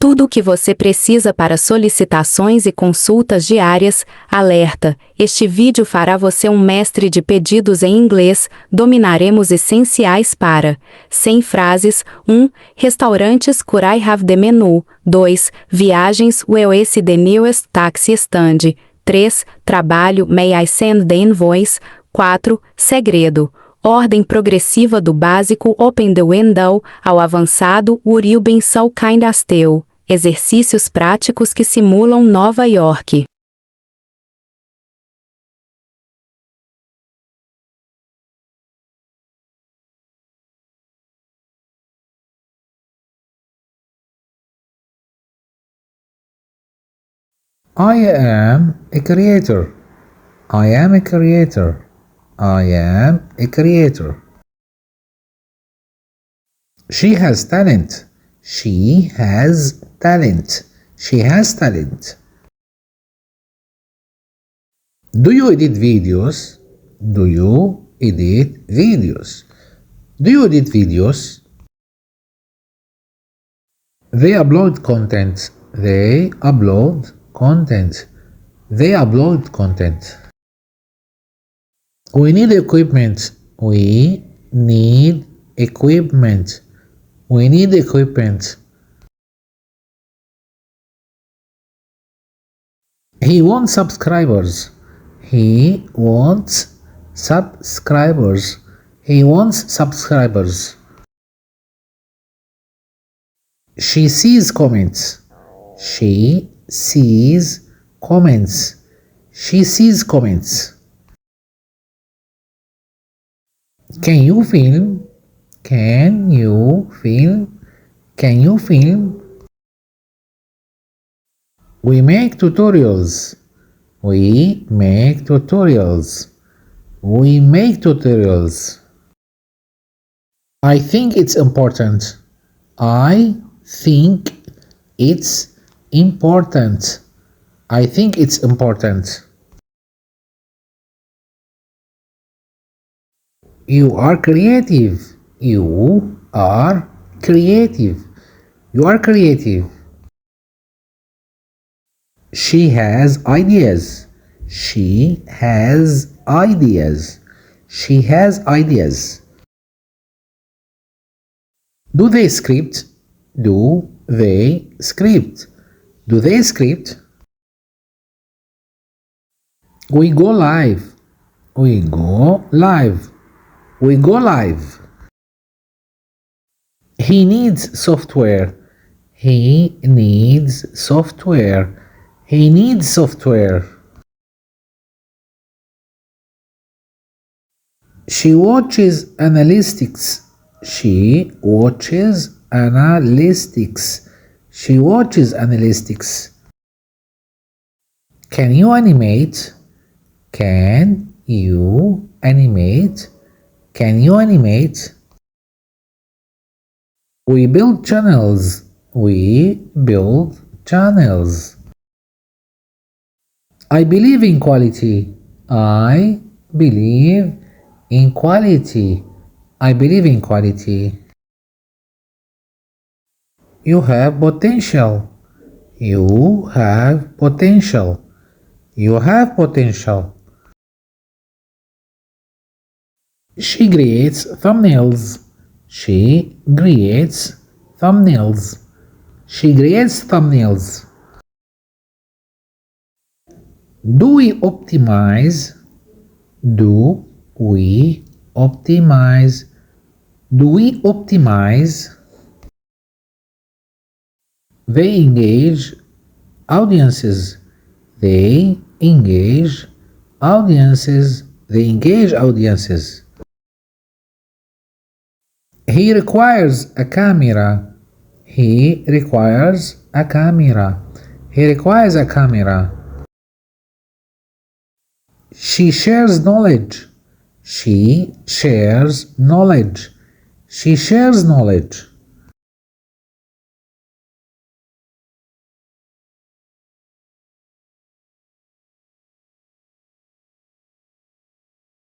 Tudo o que você precisa para solicitações e consultas diárias. Alerta: este vídeo fará você um mestre de pedidos em inglês. Dominaremos essenciais para 100 frases. 1. Restaurantes, could I have the menu? 2. Viagens, will is the nearest taxi stand? 3. Trabalho, may I send the invoice? 4. Segredo. Ordem progressiva do básico, open the window, ao avançado, would you be so kind as to? Exercícios práticos que simulam Nova York. I am a creator. I am a creator. I am a creator. She has talent. She has talent. She has talent. Do you edit videos? Do you edit videos? Do you edit videos? They upload content. They upload content. They upload content. We need equipment. We need equipment. We need equipment. He wants subscribers. He wants subscribers. He wants subscribers. She sees comments. She sees comments. She sees comments. Can you film? Can you film? Can you film? We make tutorials. We make tutorials. We make tutorials. I think it's important. I think it's important. I think it's important. You are creative. You are creative. You are creative. She has ideas. She has ideas. She has ideas. Do they script? Do they script? Do they script? We go live. We go live. We go live. He needs software. He needs software. He needs software. She watches analytics. She watches analytics. She watches analytics. Can you animate? Can you animate? Can you animate? We build channels. We build channels. I believe in quality. I believe in quality. I believe in quality. You have potential. You have potential. You have potential. She creates thumbnails. She creates thumbnails. She creates thumbnails. Do we optimize? Do we optimize? Do we optimize? They engage audiences. They engage audiences. They engage audiences. He requires a camera. He requires a camera. He requires a camera. She shares knowledge. She shares knowledge. She shares knowledge.